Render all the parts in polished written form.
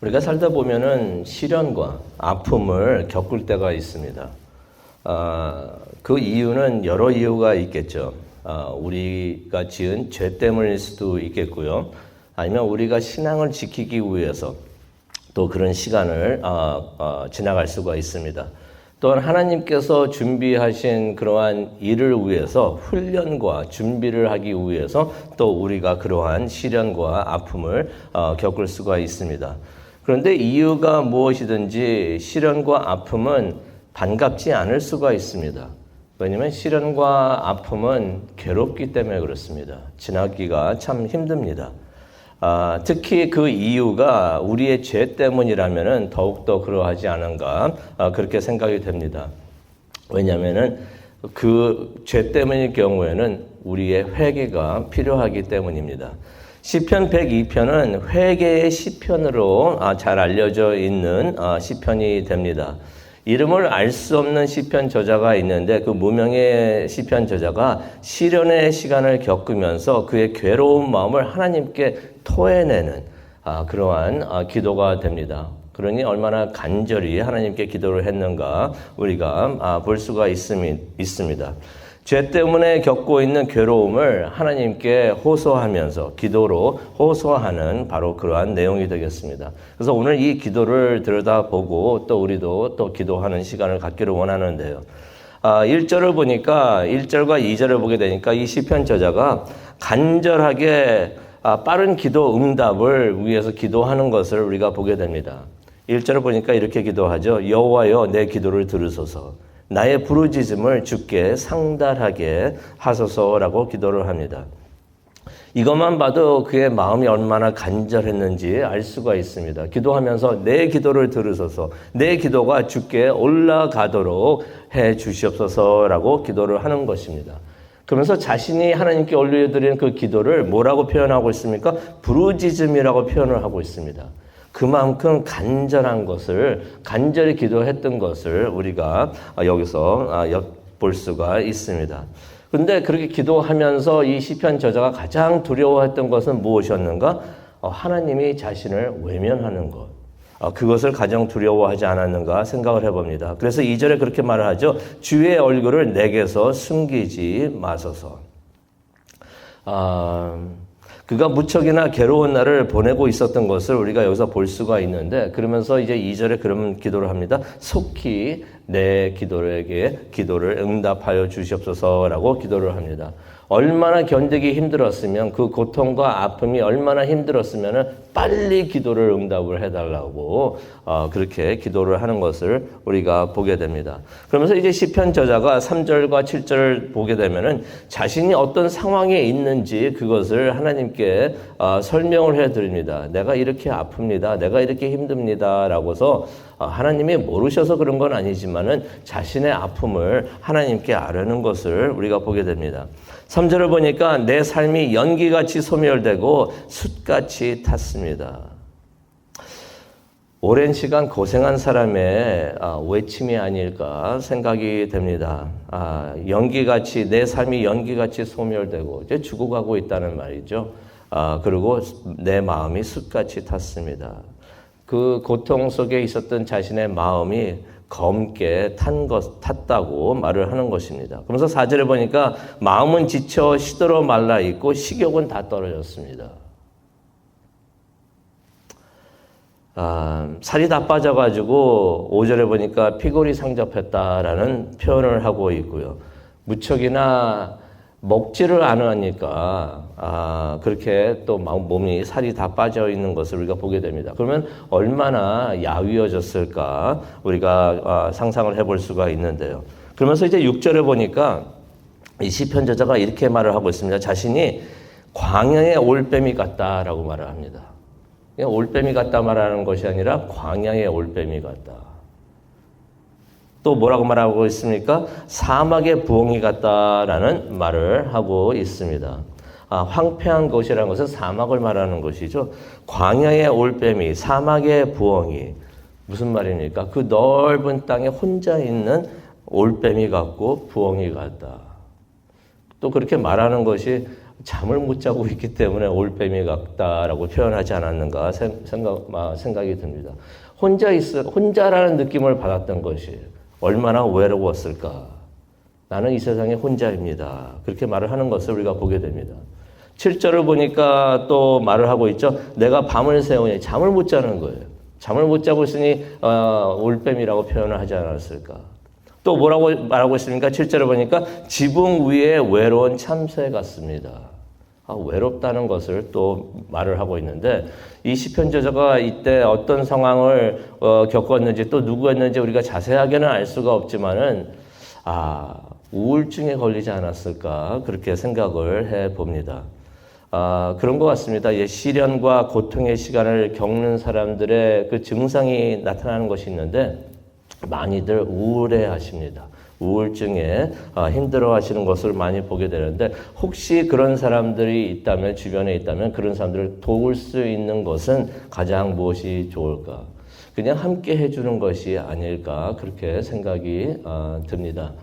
우리가 살다 보면은 시련과 아픔을 겪을 때가 있습니다. 그 이유는 여러 이유가 있겠죠. 우리가 지은 죄 때문일 수도 있겠고요. 아니면 우리가 신앙을 지키기 위해서 또 그런 시간을 지나갈 수가 있습니다. 또한 하나님께서 준비하신 그러한 일을 위해서 훈련과 준비를 하기 위해서 또 우리가 그러한 시련과 아픔을 겪을 수가 있습니다. 그런데 이유가 무엇이든지 시련과 아픔은 반갑지 않을 수가 있습니다. 왜냐하면 시련과 아픔은 괴롭기 때문에 그렇습니다. 지나기가 참 힘듭니다. 특히 그 이유가 우리의 죄 때문이라면 더욱더 그러하지 않은가 그렇게 생각이 됩니다. 왜냐하면 그 죄 때문일 경우에는 우리의 회개가 필요하기 때문입니다. 시편 102편은 회개의 시편으로 잘 알려져 있는 시편이 됩니다. 이름을 알 수 없는 시편 저자가 있는데 그 무명의 시편 저자가 시련의 시간을 겪으면서 그의 괴로운 마음을 하나님께 토해내는 그러한 기도가 됩니다. 그러니 얼마나 간절히 하나님께 기도를 했는가 우리가 볼 수가 있습니다. 죄 때문에 겪고 있는 괴로움을 하나님께 호소하면서 기도로 호소하는 바로 그러한 내용이 되겠습니다. 그래서 오늘 이 기도를 들여다보고 또 우리도 또 기도하는 시간을 갖기를 원하는데요. 1절을 보니까 1절과 2절을 보게 되니까 이 시편 저자가 간절하게 빠른 기도 응답을 위해서 기도하는 것을 우리가 보게 됩니다. 1절을 보니까 이렇게 기도하죠. 여호와여 내 기도를 들으소서. 나의 부르짖음을 주께 상달하게 하소서라고 기도를 합니다. 이것만 봐도 그의 마음이 얼마나 간절했는지 알 수가 있습니다. 기도하면서 내 기도를 들으소서, 내 기도가 주께 올라가도록 해 주시옵소서라고 기도를 하는 것입니다. 그러면서 자신이 하나님께 올려드리는 그 기도를 뭐라고 표현하고 있습니까? 부르짖음이라고 표현을 하고 있습니다. 그만큼 간절한 것을, 간절히 기도했던 것을 우리가 여기서 엿볼 수가 있습니다. 그런데 그렇게 기도하면서 이 시편 저자가 가장 두려워했던 것은 무엇이었는가? 하나님이 자신을 외면하는 것. 그것을 가장 두려워하지 않았는가 생각을 해봅니다. 그래서 2절에 그렇게 말을 하죠. 주의 얼굴을 내게서 숨기지 마소서. 그가 무척이나 괴로운 날을 보내고 있었던 것을 우리가 여기서 볼 수가 있는데 그러면서 이제 2절에 그런 기도를 합니다. 속히 내 기도를 응답하여 주시옵소서라고 기도를 합니다. 얼마나 견디기 힘들었으면 그 고통과 아픔이 얼마나 힘들었으면 빨리 기도를 응답을 해달라고 그렇게 기도를 하는 것을 우리가 보게 됩니다. 그러면서 이제 시편 저자가 3절과 7절을 보게 되면은 자신이 어떤 상황에 있는지 그것을 하나님께 설명을 해드립니다. 내가 이렇게 아픕니다. 내가 이렇게 힘듭니다. 라고서 하나님이 모르셔서 그런 건 아니지만은 자신의 아픔을 하나님께 아뢰는 것을 우리가 보게 됩니다. 3절을 보니까 내 삶이 연기같이 소멸되고 숯같이 탔습니다. 오랜 시간 고생한 사람의 외침이 아닐까 생각이 됩니다. 연기같이 내 삶이 연기같이 소멸되고 이제 죽어가고 있다는 말이죠. 그리고 내 마음이 숯같이 탔습니다. 그 고통 속에 있었던 자신의 마음이 검게 탔다고 말을 하는 것입니다. 그러면서 4절에 보니까 마음은 지쳐 시들어 말라 있고 식욕은 다 떨어졌습니다. 살이 다 빠져가지고 5절에 보니까 피골이 상접했다라는 표현을 하고 있고요. 무척이나 먹지를 않으니까 그렇게 또 몸이 살이 다 빠져 있는 것을 우리가 보게 됩니다. 그러면 얼마나 야위어졌을까 우리가 상상을 해볼 수가 있는데요. 그러면서 이제 6절에 보니까 이 시편 저자가 이렇게 말을 하고 있습니다. 자신이 광야의 올빼미 같다라고 말을 합니다. 그냥 올빼미 같다 말하는 것이 아니라 광야의 올빼미 같다. 또 뭐라고 말하고 있습니까? 사막의 부엉이 같다라는 말을 하고 있습니다. 황폐한 곳이라는 것은 사막을 말하는 것이죠. 광야의 올빼미, 사막의 부엉이. 무슨 말입니까? 그 넓은 땅에 혼자 있는 올빼미 같고 부엉이 같다. 또 그렇게 말하는 것이 잠을 못 자고 있기 때문에 올빼미 같다라고 표현하지 않았는가 생각이 듭니다. 혼자라는 느낌을 받았던 것이 얼마나 외로웠을까. 나는 이 세상에 혼자입니다. 그렇게 말을 하는 것을 우리가 보게 됩니다. 7절을 보니까 또 말을 하고 있죠. 내가 밤을 새우니 잠을 못 자는 거예요. 잠을 못 자고 있으니 올빼미라고 표현을 하지 않았을까. 또 뭐라고 말하고 있습니까? 7절을 보니까 지붕 위에 외로운 참새 같습니다. 외롭다는 것을 또 말을 하고 있는데 이 시편 저자가 이때 어떤 상황을 겪었는지 또 누구였는지 우리가 자세하게는 알 수가 없지만은 우울증에 걸리지 않았을까 그렇게 생각을 해봅니다. 그런 것 같습니다. 시련과 고통의 시간을 겪는 사람들의 그 증상이 나타나는 것이 있는데 많이들 우울해하십니다. 우울증에 힘들어하시는 것을 많이 보게 되는데 혹시 그런 사람들이 있다면 주변에 있다면 그런 사람들을 도울 수 있는 것은 가장 무엇이 좋을까? 그냥 함께 해주는 것이 아닐까 그렇게 생각이 듭니다.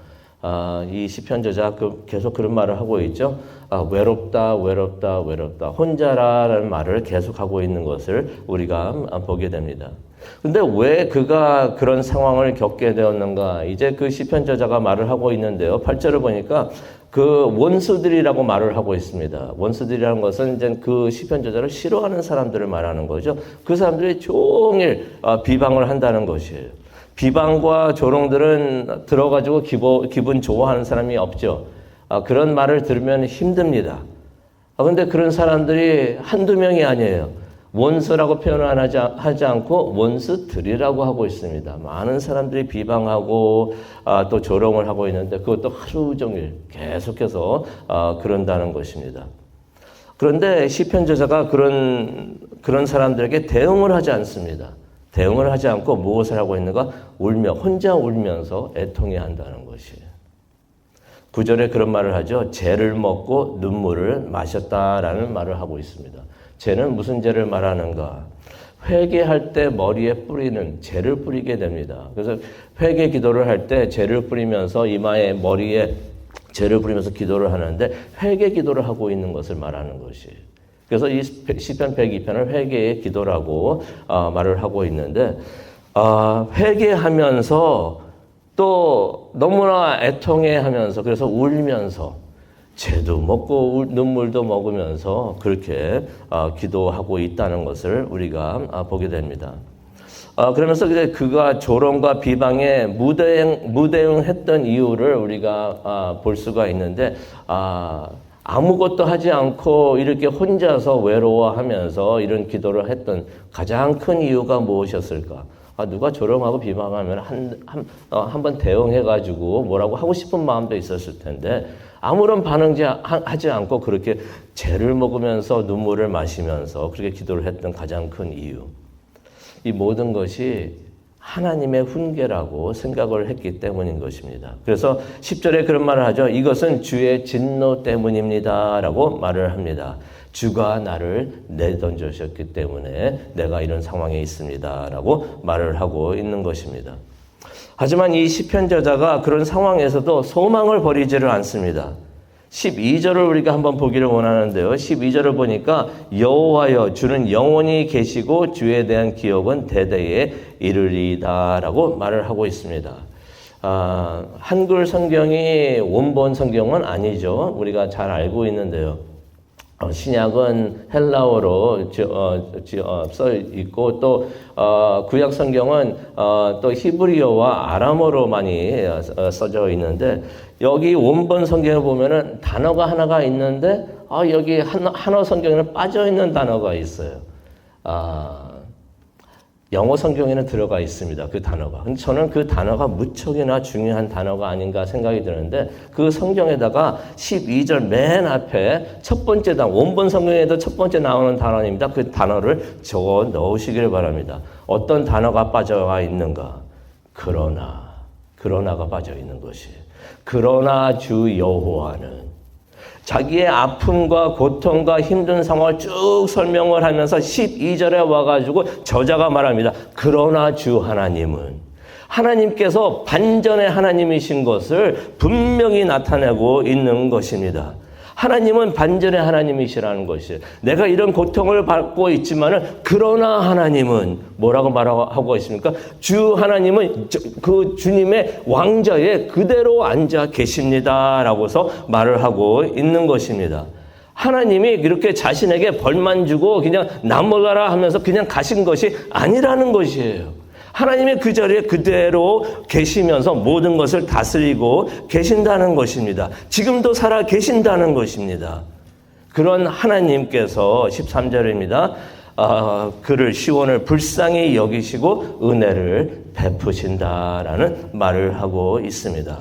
이 시편 저자 계속 그런 말을 하고 있죠. 외롭다, 외롭다, 외롭다. 혼자라는 말을 계속하고 있는 것을 우리가 보게 됩니다. 근데 왜 그가 그런 상황을 겪게 되었는가? 이제 그 시편 저자가 말을 하고 있는데요. 8절을 보니까 그 원수들이라고 말을 하고 있습니다. 원수들이라는 것은 이제 그 시편 저자를 싫어하는 사람들을 말하는 거죠. 그 사람들이 종일 비방을 한다는 것이에요. 비방과 조롱들은 들어가지고 기분 좋아하는 사람이 없죠. 그런 말을 들으면 힘듭니다. 그런데 그런 사람들이 한두 명이 아니에요. 원수라고 표현을 하지 않고 원수들이라고 하고 있습니다. 많은 사람들이 비방하고 또 조롱을 하고 있는데 그것도 하루 종일 계속해서 그런다는 것입니다. 그런데 시편 저자가 그런 사람들에게 대응을 하지 않습니다. 대응을 하지 않고 무엇을 하고 있는가? 혼자 울면서 애통해 한다는 것이에요. 9절에 그런 말을 하죠. 죄를 먹고 눈물을 마셨다라는 말을 하고 있습니다. 죄는 무슨 죄를 말하는가? 회개할 때 머리에 뿌리는 죄를 뿌리게 됩니다. 그래서 회개 기도를 할 때 죄를 뿌리면서 이마에 머리에 죄를 뿌리면서 기도를 하는데 회개 기도를 하고 있는 것을 말하는 것이에요. 그래서 이 시편 102편을 회개의 기도라고 말을 하고 있는데 회개하면서 또 너무나 애통해하면서 그래서 울면서 죄도 먹고 눈물도 먹으면서 그렇게 기도하고 있다는 것을 우리가 보게 됩니다. 그러면서 이제 그가 조롱과 비방에 무대응했던 이유를 우리가 볼 수가 있는데 아무것도 하지 않고 이렇게 혼자서 외로워하면서 이런 기도를 했던 가장 큰 이유가 무엇이었을까? 누가 조롱하고 비방하면 한번 대응해가지고 뭐라고 하고 싶은 마음도 있었을 텐데 아무런 반응하지 않고 그렇게 죄를 먹으면서 눈물을 마시면서 그렇게 기도를 했던 가장 큰 이유. 이 모든 것이 하나님의 훈계라고 생각을 했기 때문인 것입니다. 그래서 10절에 그런 말을 하죠. 이것은 주의 진노 때문입니다. 라고 말을 합니다. 주가 나를 내던져주셨기 때문에 내가 이런 상황에 있습니다. 라고 말을 하고 있는 것입니다. 하지만 이 시편 저자가 그런 상황에서도 소망을 버리지를 않습니다. 12절을 우리가 한번 보기를 원하는데요. 12절을 보니까 여호와여 주는 영원히 계시고 주에 대한 기억은 대대에 이르리다 라고 말을 하고 있습니다. 한글 성경이 원본 성경은 아니죠. 우리가 잘 알고 있는데요. 신약은 헬라어로 써 있고 또 구약 성경은 또 히브리어와 아람어로 많이 써져 있는데 여기 원본 성경을 보면은 단어가 하나가 있는데 여기 한어 성경에는 빠져 있는 단어가 있어요. 영어 성경에는 들어가 있습니다. 그 단어가. 근데 저는 그 단어가 무척이나 중요한 단어가 아닌가 생각이 드는데 그 성경에다가 12절 맨 앞에 첫 번째 원본 성경에도 첫 번째 나오는 단어입니다. 그 단어를 적어 넣으시길 바랍니다. 어떤 단어가 빠져가 있는가? 그러나가 빠져 있는 것이에요. 그러나 주 여호와는 자기의 아픔과 고통과 힘든 상황을 쭉 설명을 하면서 12절에 와가지고 저자가 말합니다. 그러나 주 하나님은 하나님께서 반전의 하나님이신 것을 분명히 나타내고 있는 것입니다. 하나님은 반전의 하나님이시라는 것이에요. 내가 이런 고통을 받고 있지만은 그러나 하나님은 뭐라고 말하고 있습니까? 주 하나님은 그 주님의 왕좌에 그대로 앉아 계십니다라고서 말을 하고 있는 것입니다. 하나님이 이렇게 자신에게 벌만 주고 그냥 나몰라라 하면서 그냥 가신 것이 아니라는 것이에요. 하나님이 그 자리에 그대로 계시면서 모든 것을 다스리고 계신다는 것입니다. 지금도 살아 계신다는 것입니다. 그런 하나님께서 13절입니다. 그를 시온을 불쌍히 여기시고 은혜를 베푸신다라는 말을 하고 있습니다.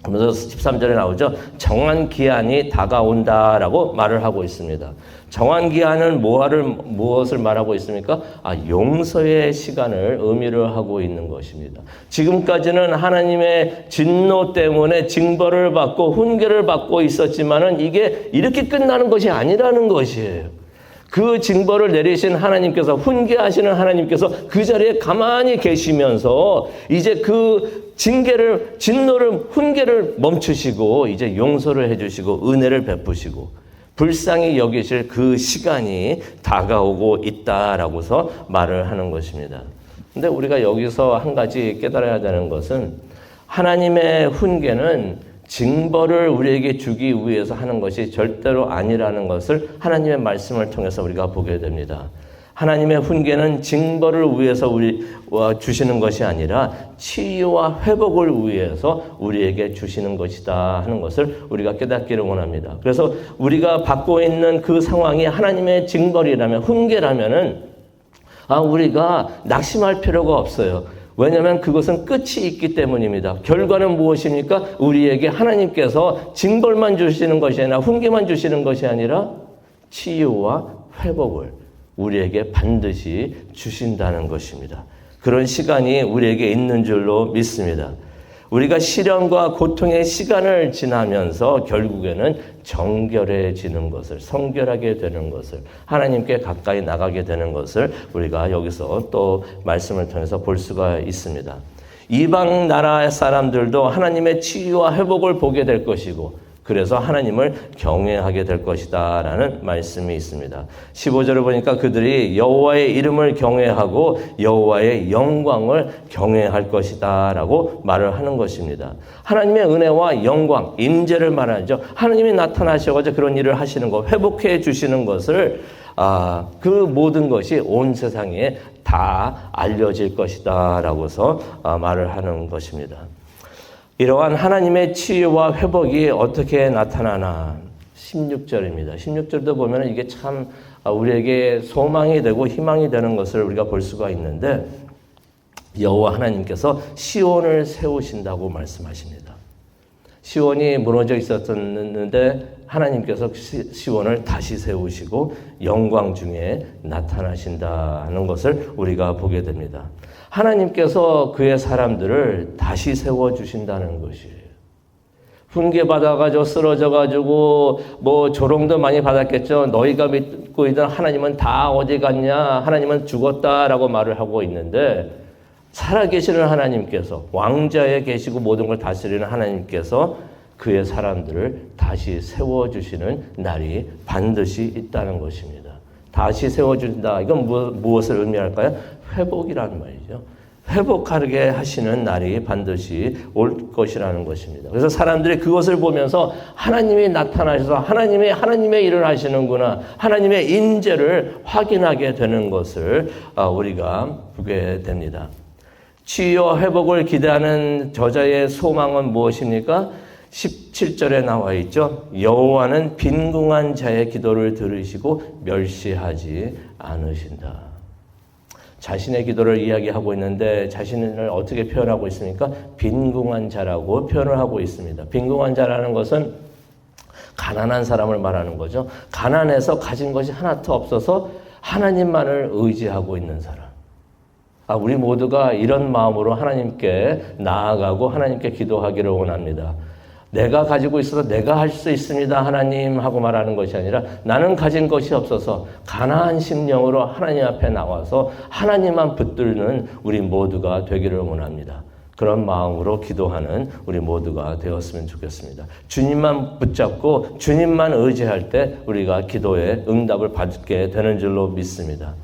그러면서 13절에 나오죠. 정한 기한이 다가온다라고 말을 하고 있습니다. 정한 기한은 무엇을 말하고 있습니까? 용서의 시간을 의미를 하고 있는 것입니다. 지금까지는 하나님의 진노 때문에 징벌을 받고 훈계를 받고 있었지만은 이게 이렇게 끝나는 것이 아니라는 것이에요. 그 징벌을 내리신 하나님께서, 훈계하시는 하나님께서 그 자리에 가만히 계시면서 이제 그 진노를, 훈계를 멈추시고 이제 용서를 해주시고 은혜를 베푸시고 불쌍히 여기실 그 시간이 다가오고 있다라고서 말을 하는 것입니다. 근데 우리가 여기서 한 가지 깨달아야 되는 것은 하나님의 훈계는 징벌을 우리에게 주기 위해서 하는 것이 절대로 아니라는 것을 하나님의 말씀을 통해서 우리가 보게 됩니다. 하나님의 훈계는 징벌을 위해서 주시는 것이 아니라 치유와 회복을 위해서 우리에게 주시는 것이다 하는 것을 우리가 깨닫기를 원합니다. 그래서 우리가 받고 있는 그 상황이 하나님의 징벌이라면, 훈계라면은 우리가 낙심할 필요가 없어요. 왜냐하면 그것은 끝이 있기 때문입니다. 결과는 무엇입니까? 우리에게 하나님께서 징벌만 주시는 것이 아니라 훈계만 주시는 것이 아니라 치유와 회복을 우리에게 반드시 주신다는 것입니다. 그런 시간이 우리에게 있는 줄로 믿습니다. 우리가 시련과 고통의 시간을 지나면서 결국에는 정결해지는 것을, 성결하게 되는 것을, 하나님께 가까이 나가게 되는 것을 우리가 여기서 또 말씀을 통해서 볼 수가 있습니다. 이방 나라 사람들도 하나님의 치유와 회복을 보게 될 것이고 그래서 하나님을 경외하게 될 것이다 라는 말씀이 있습니다. 15절을 보니까 그들이 여호와의 이름을 경외하고 여호와의 영광을 경외할 것이다 라고 말을 하는 것입니다. 하나님의 은혜와 영광, 임재를 말하죠. 하나님이 나타나셔서 그런 일을 하시는 것, 회복해 주시는 것을 그 모든 것이 온 세상에 다 알려질 것이다 라고서 말을 하는 것입니다. 이러한 하나님의 치유와 회복이 어떻게 나타나나 16절입니다. 16절도 보면 이게 참 우리에게 소망이 되고 희망이 되는 것을 우리가 볼 수가 있는데 여호와 하나님께서 시온을 세우신다고 말씀하십니다. 시온이 무너져 있었는데 하나님께서 시온을 다시 세우시고 영광 중에 나타나신다는 것을 우리가 보게 됩니다. 하나님께서 그의 사람들을 다시 세워주신다는 것이에요. 훈계받아가지고 쓰러져가지고 조롱도 많이 받았겠죠. 너희가 믿고 있던 하나님은 다 어디 갔냐? 하나님은 죽었다라고 말을 하고 있는데 살아계시는 하나님께서 왕좌에 계시고 모든 걸 다스리는 하나님께서 그의 사람들을 다시 세워주시는 날이 반드시 있다는 것입니다. 다시 세워준다. 이건 무엇을 의미할까요? 회복이라는 말이죠. 회복하게 하시는 날이 반드시 올 것이라는 것입니다. 그래서 사람들이 그것을 보면서 하나님이 나타나셔서 하나님의 일을 하시는구나. 하나님의 임재를 확인하게 되는 것을 우리가 보게 됩니다. 치유와 회복을 기대하는 저자의 소망은 무엇입니까? 17절에 나와 있죠. 여호와는 빈궁한 자의 기도를 들으시고 멸시하지 않으신다. 자신의 기도를 이야기하고 있는데 자신을 어떻게 표현하고 있습니까? 빈궁한 자라고 표현을 하고 있습니다. 빈궁한 자라는 것은 가난한 사람을 말하는 거죠. 가난해서 가진 것이 하나도 없어서 하나님만을 의지하고 있는 사람. 우리 모두가 이런 마음으로 하나님께 나아가고 하나님께 기도하기를 원합니다. 내가 가지고 있어서 내가 할 수 있습니다 하나님 하고 말하는 것이 아니라 나는 가진 것이 없어서 가난한 심령으로 하나님 앞에 나와서 하나님만 붙들는 우리 모두가 되기를 원합니다. 그런 마음으로 기도하는 우리 모두가 되었으면 좋겠습니다. 주님만 붙잡고 주님만 의지할 때 우리가 기도의 응답을 받게 되는 줄로 믿습니다.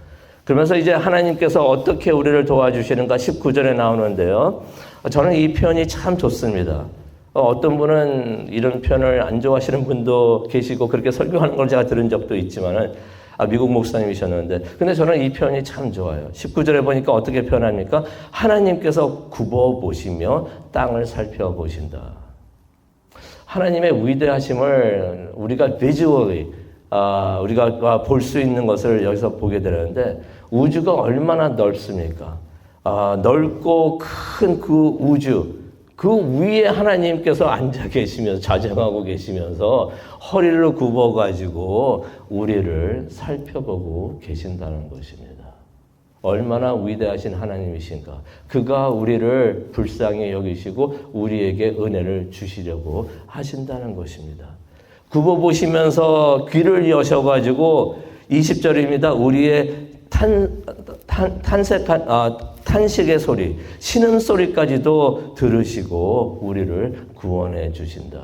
그러면서 이제 하나님께서 어떻게 우리를 도와주시는가 19절에 나오는데요. 저는 이 표현이 참 좋습니다. 어떤 분은 이런 표현을 안 좋아하시는 분도 계시고 그렇게 설교하는 걸 제가 들은 적도 있지만은 미국 목사님이셨는데 근데 저는 이 표현이 참 좋아요. 19절에 보니까 어떻게 표현합니까? 하나님께서 굽어보시며 땅을 살펴보신다. 하나님의 위대하심을 우리가 비주얼리 우리가 볼 수 있는 것을 여기서 보게 되는데 우주가 얼마나 넓습니까? 넓고 큰 그 우주 그 위에 하나님께서 앉아 계시면서 자정하고 계시면서 허리를 굽어가지고 우리를 살펴보고 계신다는 것입니다. 얼마나 위대하신 하나님이신가. 그가 우리를 불쌍히 여기시고 우리에게 은혜를 주시려고 하신다는 것입니다. 굽어보시면서 귀를 여셔가지고 20절입니다. 우리의 탄식의 소리, 신음소리까지도 들으시고 우리를 구원해 주신다.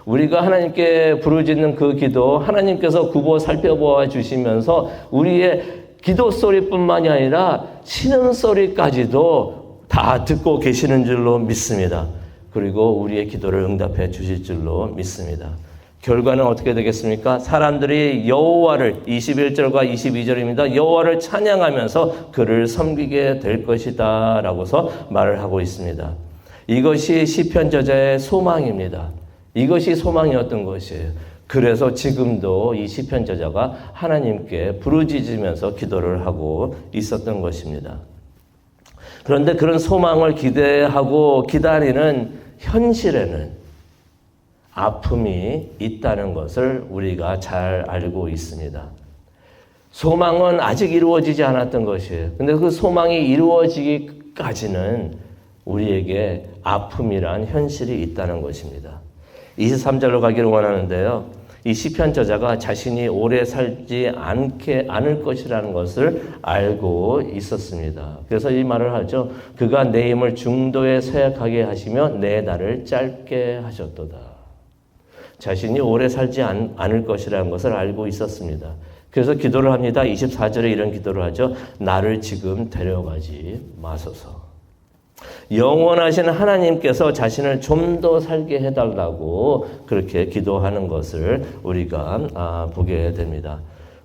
우리가 하나님께 부르짖는 그 기도 하나님께서 굽어 살펴보아 주시면서 우리의 기도 소리뿐만이 아니라 신음소리까지도 다 듣고 계시는 줄로 믿습니다. 그리고 우리의 기도를 응답해 주실 줄로 믿습니다. 결과는 어떻게 되겠습니까? 사람들이 여호와를 21절과 22절입니다. 여호와를 찬양하면서 그를 섬기게 될 것이다 라고서 말을 하고 있습니다. 이것이 시편 저자의 소망입니다. 이것이 소망이었던 것이에요. 그래서 지금도 이 시편 저자가 하나님께 부르짖으면서 기도를 하고 있었던 것입니다. 그런데 그런 소망을 기대하고 기다리는 현실에는 아픔이 있다는 것을 우리가 잘 알고 있습니다. 소망은 아직 이루어지지 않았던 것이에요. 근데 그 소망이 이루어지기까지는 우리에게 아픔이란 현실이 있다는 것입니다. 23절로 가기를 원하는데요. 이 시편 저자가 자신이 오래 살지 않을 것이라는 것을 알고 있었습니다. 그래서 이 말을 하죠. 그가 내 힘을 중도에 쇠약하게 하시며 내 날을 짧게 하셨도다. 자신이 오래 살지 않을 것이라는 것을 알고 있었습니다. 그래서 기도를 합니다. 24절에 이런 기도를 하죠. 나를 지금 데려가지 마소서. 영원하신 하나님께서 자신을 좀 더 살게 해달라고 그렇게 기도하는 것을 우리가 보게 됩니다.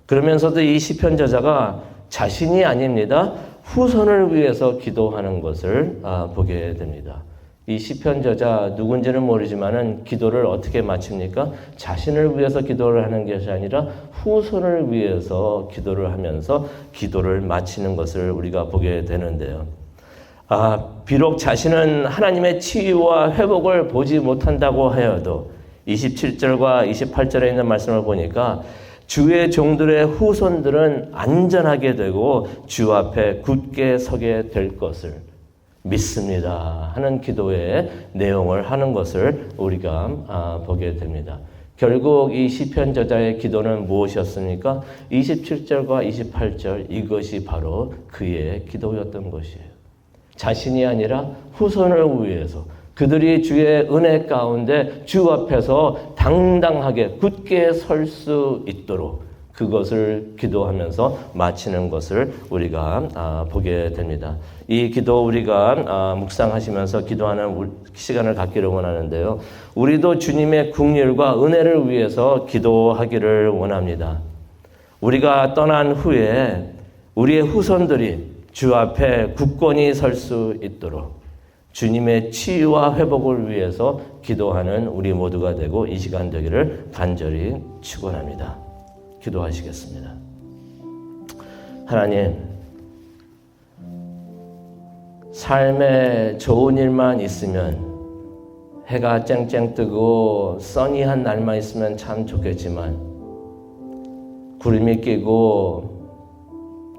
그러면서도 이 시편 저자가 자신이 아닙니다. 후손을 위해서 기도하는 것을 보게 됩니다. 이 시편 저자 누군지는 모르지만은 기도를 어떻게 마칩니까? 자신을 위해서 기도를 하는 것이 아니라 후손을 위해서 기도를 하면서 기도를 마치는 것을 우리가 보게 되는데요. 비록 자신은 하나님의 치유와 회복을 보지 못한다고 하여도 27절과 28절에 있는 말씀을 보니까 주의 종들의 후손들은 안전하게 되고 주 앞에 굳게 서게 될 것을 믿습니다 하는 기도의 내용을 하는 것을 우리가 보게 됩니다. 결국 이 시편 저자의 기도는 무엇이었습니까? 27절과 28절 이것이 바로 그의 기도였던 것이에요. 자신이 아니라 후손을 위해서 그들이 주의 은혜 가운데 주 앞에서 당당하게 굳게 설 수 있도록 그것을 기도하면서 마치는 것을 우리가 보게 됩니다. 이 기도 우리가 묵상하시면서 기도하는 시간을 갖기를 원하는데요. 우리도 주님의 긍휼과 은혜를 위해서 기도하기를 원합니다. 우리가 떠난 후에 우리의 후손들이 주 앞에 굳건히 설 수 있도록 주님의 치유와 회복을 위해서 기도하는 우리 모두가 되고 이 시간 되기를 간절히 축원합니다. 기도하시겠습니다. 하나님, 삶에 좋은 일만 있으면 해가 쨍쨍 뜨고 써니한 날만 있으면 참 좋겠지만 구름이 끼고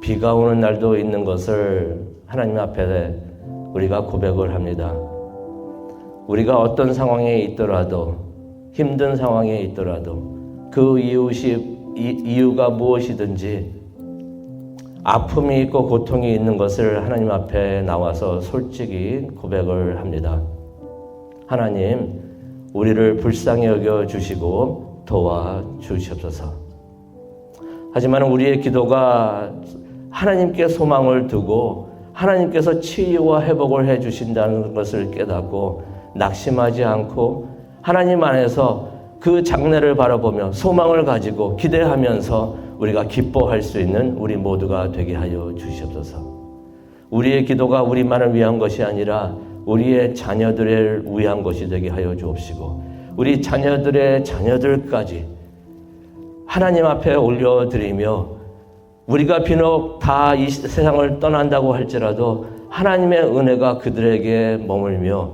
비가 오는 날도 있는 것을 하나님 앞에 우리가 고백을 합니다. 우리가 어떤 상황에 있더라도, 힘든 상황에 있더라도 그 이유가 무엇이든지 아픔이 있고 고통이 있는 것을 하나님 앞에 나와서 솔직히 고백을 합니다. 하나님, 우리를 불쌍히 여겨 주시고 도와 주시옵소서. 하지만 우리의 기도가 하나님께 소망을 두고 하나님께서 치유와 회복을 해 주신다는 것을 깨닫고 낙심하지 않고 하나님 안에서 그 장래를 바라보며 소망을 가지고 기대하면서 우리가 기뻐할 수 있는 우리 모두가 되게 하여 주시옵소서. 우리의 기도가 우리만을 위한 것이 아니라 우리의 자녀들을 위한 것이 되게 하여 주옵시고 우리 자녀들의 자녀들까지 하나님 앞에 올려드리며 우리가 비록 다 이 세상을 떠난다고 할지라도 하나님의 은혜가 그들에게 머물며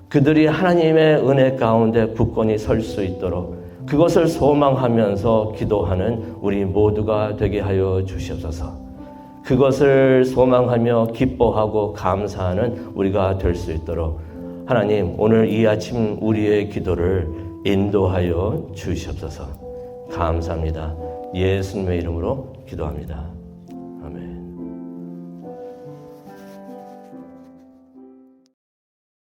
그들이 하나님의 은혜 가운데 굳건히 설 수 있도록 그것을 소망하면서 기도하는 우리 모두가 되게 하여 주시옵소서. 그것을 소망하며 기뻐하고 감사하는 우리가 될 수 있도록 하나님, 오늘 이 아침 우리의 기도를 인도하여 주시옵소서. 감사합니다. 예수님의 이름으로 기도합니다. 아멘.